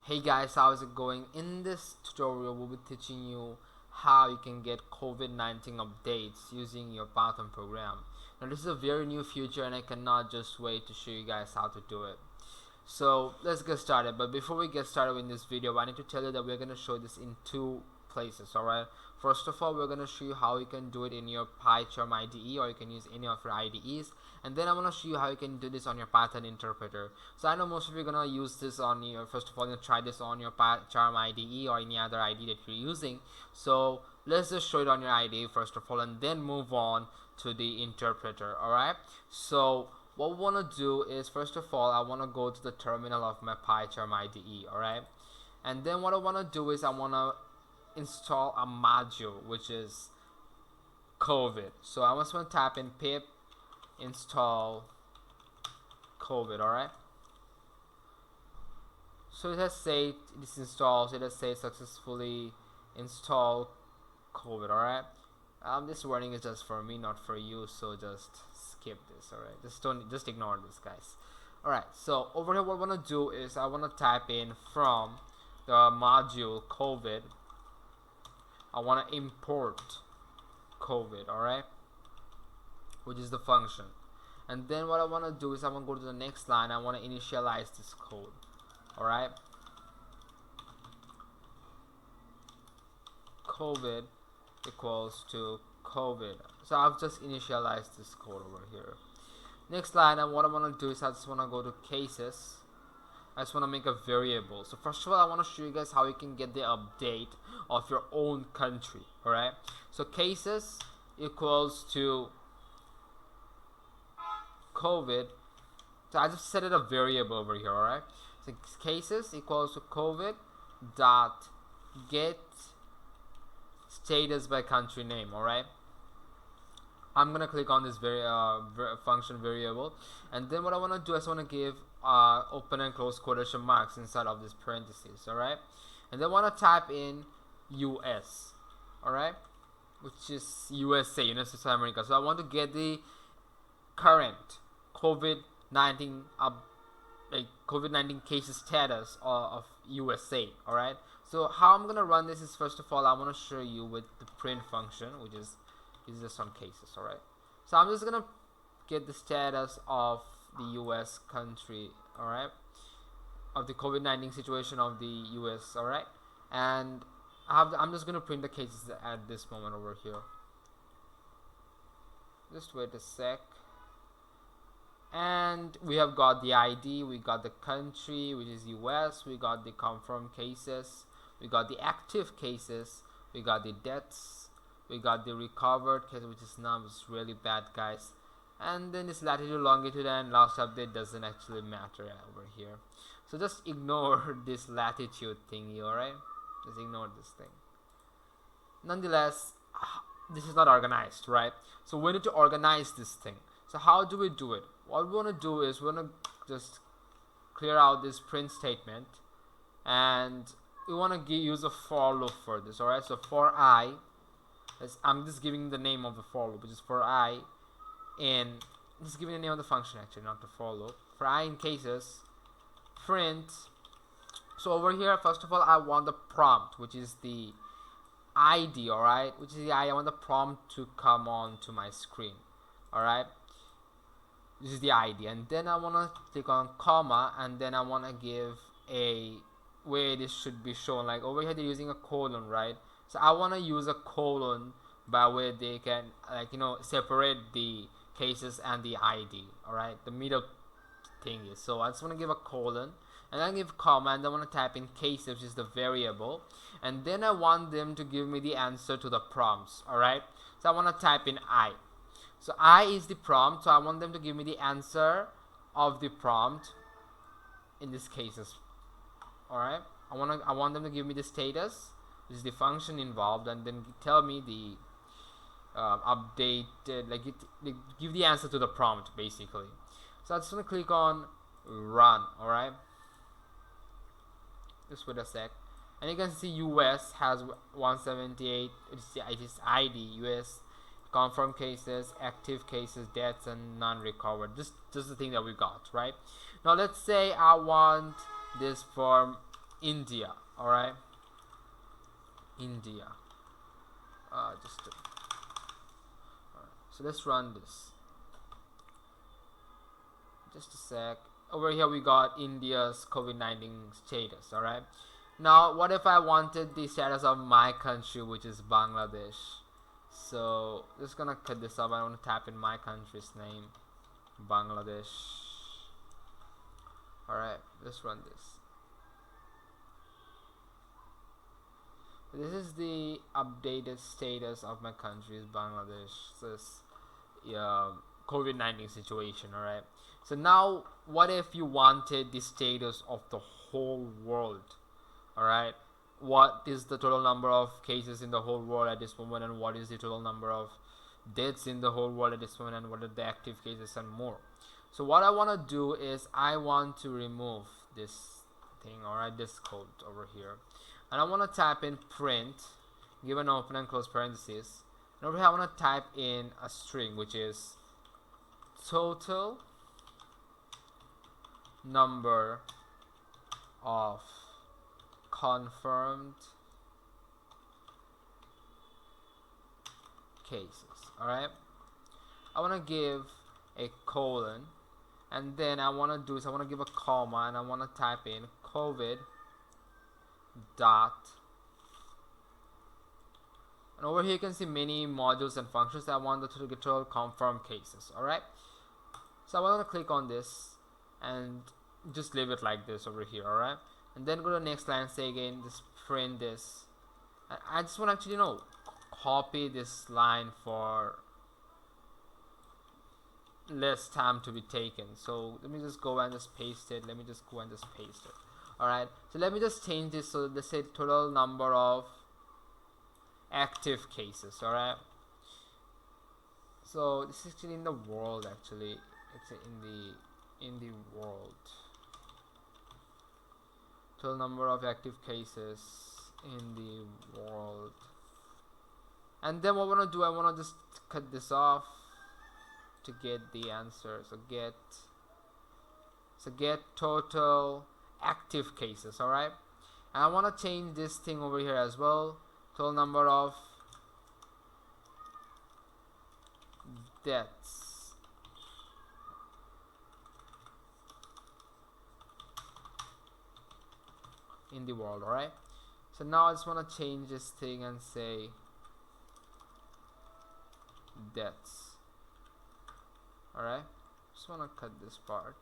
Hey guys, how's it going? In this tutorial, we'll be teaching you how you can get COVID-19 updates using your Python program. Now this is a very new feature and I cannot just wait to show you guys how to do it. So let's get started, but before we get started in this video, I need to tell you that we're going to show this in two places. Alright, first of all, we're going to show you how you can do it in your PyCharm IDE, or you can use any of your IDEs, and then I'm going to show you how you can do this on your Python interpreter. So I know most of you are going to use this on your, first of all, you're try this on your PyCharm IDE or any other IDE that you're using. So let's just show it on your IDE first of all, and then move on to the interpreter. Alright, so what we want to do is, first of all, I want to go to the terminal of my PyCharm IDE. Alright, and then what I want to do is I want to install a module which is COVID. So I just want to type in pip install COVID. Alright, so it has said this installs, it has said successfully install COVID. Alright, this warning is just for me, not for you, so just skip this. Alright, just ignore this, guys. Alright, so over here what I want to do is I want to type in from the module COVID, I want to import COVID. Alright, which is the function. And then what I want to do is I want to go to the next line, I want to initialize this code. Alright, COVID equals to COVID. So I've just initialized this code over here. Next line, and what I want to do is I just want to go to cases. I just want to make a variable. So first of all, I want to show you guys how you can get the update of your own country. Alright, so cases equals to COVID. So I just set it a variable over here. Alright, so cases equals to COVID dot get status by country name. Alright, I'm gonna click on this function variable, and then what I want to do is I want to give open and close quotation marks inside of this parentheses. Alright, and then want to type in US. Alright, which is USA, United States of America. So I want to get the current COVID-19 COVID-19 case status of USA. Alright, so how I'm gonna run this is, first of all, I want to show you with the print function, which is just on cases. Alright, so I'm just gonna get the status of the US country. Alright, of the COVID-19 situation of the US. Alright, and I'm just gonna print the cases at this moment over here. Just wait a sec. And we have got the ID, we got the country, which is US, we got the confirmed cases, we got the active cases, we got the deaths, we got the recovered case, which is now is really bad, guys. And then this latitude, longitude, and last update doesn't actually matter over here. So just ignore this latitude thingy. Alright, just ignore this thing. Nonetheless, this is not organized, right? So we need to organize this thing. So how do we do it? What we want to do is we want to just clear out this print statement, and we want to use a for loop for this. Alright, so for I, I'm just giving the name of the for loop, which is for I in, just giving the name of the function actually, not the for loop. For I in cases, print. So over here, first of all, I want the prompt, which is the ID. Alright, which is the ID. I want the prompt to come on to my screen. Alright, this is the ID, and then I want to click on comma, and then I want to give a way this should be shown. Like over here they're using a colon, right? So I want to use a colon by where they can, like, separate the cases and the ID. Alright, the middle thing is, so I just want to give a colon, and then give comma, and then I want to type in cases, which is the variable, and then I want them to give me the answer to the prompts. Alright, so I want to type in I. So I is the prompt, so I want them to give me the answer of the prompt in this cases. Alright, I want them to give me the status, which is the function involved, and then tell me the updated, like give the answer to the prompt basically. So I just want to click on run. Alright, just wait a sec, and you can see US has 178. It is ID US, confirmed cases, active cases, deaths, and non-recovered. This is the thing that we got, right? Now let's say I want this for India. All right, India. So let's run this. Just a sec. Over here we got India's COVID-19 status. All right. Now, what if I wanted the status of my country, which is Bangladesh? So just gonna cut this up. I want to type in my country's name, Bangladesh. All right, let's run this. This is the updated status of my country, is Bangladesh. This COVID-19 situation. All right. So now, what if you wanted the status of the whole world? All right. What is the total number of cases in the whole world at this moment, and what is the total number of deaths in the whole world at this moment, and what are the active cases and more. So what I want to do is I want to remove this thing, all right, this code over here, and I want to type in print, give an open and close parentheses, and over here I want to type in a string, which is total number of confirmed cases. All right, I want to give a colon, and then I want to do is I want to give a comma, and I want to type in COVID dot, and over here you can see many modules and functions. I want the total confirmed cases. All right, so I want to click on this and just leave it like this over here. All right, and then go to the next line, say again, just print this. I just want to actually copy this line for less time to be taken. So let me just go and just paste it. All right, so let me just change this. So let's say total number of active cases. All right, so this is actually in the world. Actually, it's in the world. Total number of active cases in the world. And then what I want to do, I want to just cut this off to get the answer. So get total active cases. All right, and I want to change this thing over here as well. Total number of deaths in the world. All right, so now I just want to change this thing and say deaths. All right, just want to cut this part.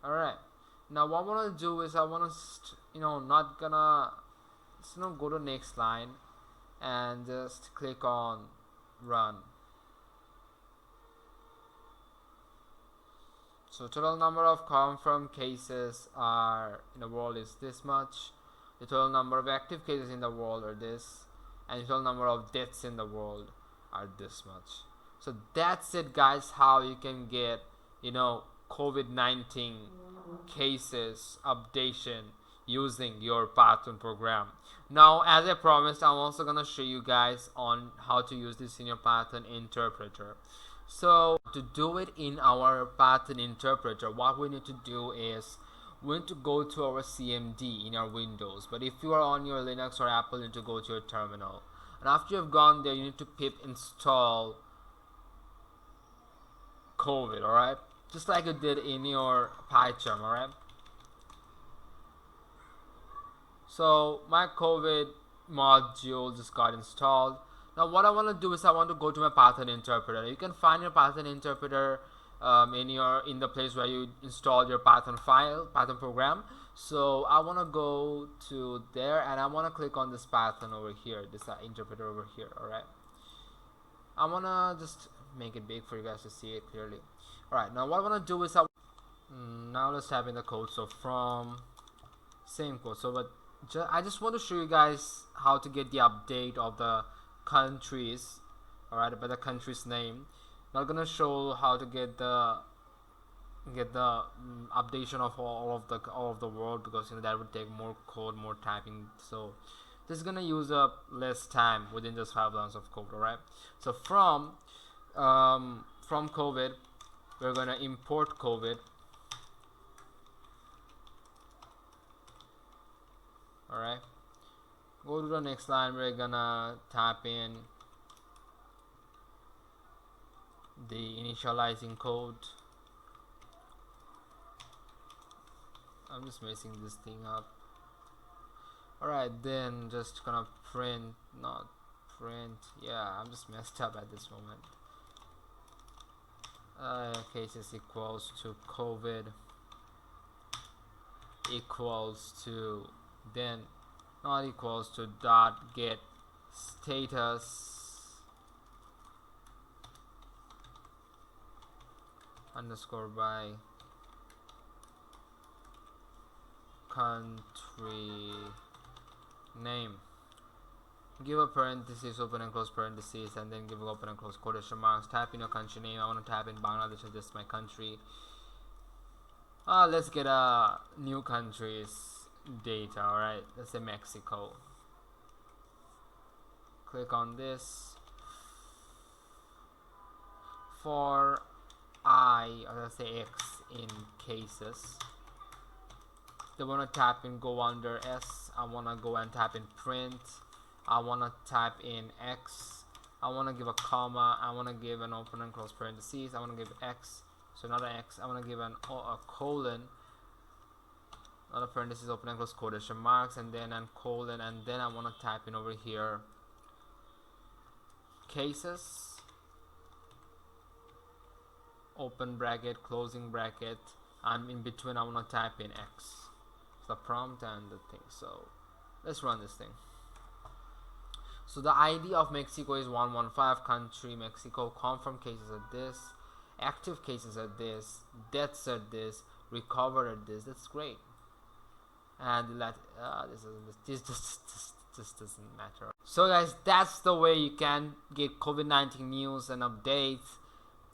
All right, now what I want to do is I want to go to next line and just click on run. So total number of confirmed cases are in the world is this much. The total number of active cases in the world are this, and the total number of deaths in the world are this much. So that's it, guys, how you can get COVID-19 cases updation using your Python program. Now, as I promised, I'm also gonna show you guys on how to use this in your Python interpreter. So to do it in our Python interpreter, what we need to do is we need to go to our CMD in our Windows, but if you are on your Linux or Apple, you need to go to your terminal, and after you've gone there, you need to pip install COVID. All right, just like you did in your PyCharm. All right, so my COVID module just got installed. Now what I want to do is I want to go to my Python interpreter. You can find your Python interpreter in the place where you installed your Python program. So I want to go to there, and I want to click on this Python over here, this interpreter over here. All right, I want to just make it big for you guys to see it clearly. All right, now what I want to do is now let's type in the code. So from same code. So but I just want to show you guys how to get the update of the countries. All right, by the country's name. Not gonna show how to get the updation of all of the world, because that would take more code, more typing. So this is gonna use up less time within just 5 lines of code. All right, so from COVID, we're gonna import COVID. Go to the next line. We're gonna type in the initializing code. I'm just messing this thing up. Alright, then just gonna print, not print. Yeah, I'm just messed up at this moment. Cases equals to COVID equals to, then not equals to dot get status underscore by country name. Give a parenthesis, open and close parenthesis, and then give open and close quotation marks. Type in your country name. I want to type in Bangladesh, this is my country. Let's get a new country's data. Alright, let's say Mexico. Click on this. For I, or let's say X in cases, they want to type in, go under S. I want to go and type in print. I want to type in X. I want to give a comma. I want to give an open and close parentheses. I want to give X. So not an X. I want to give a colon. Not a parentheses, open and close quotation marks, and then a colon, and then I want to type in over here cases, open bracket, closing bracket, and in between I want to type in X. It's the prompt and the thing. So let's run this thing. So the ID of Mexico is 115, country Mexico, confirmed cases are this, active cases are this, deaths are this, recovered are this. That's great. And this doesn't matter. So guys, that's the way you can get COVID-19 news and updates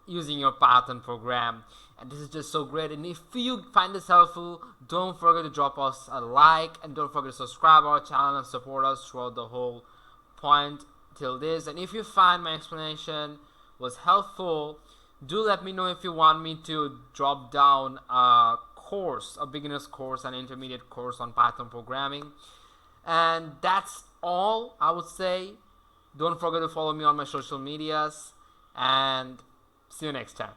using your Python program. And this is just so great. And if you find this helpful, don't forget to drop us a like, and don't forget to subscribe our channel and support us throughout the whole point till this. And if you find my explanation was helpful, do let me know if you want me to drop down a course, a beginner's course, an intermediate course on Python programming. And that's all I would say. Don't forget to follow me on my social medias, and see you next time.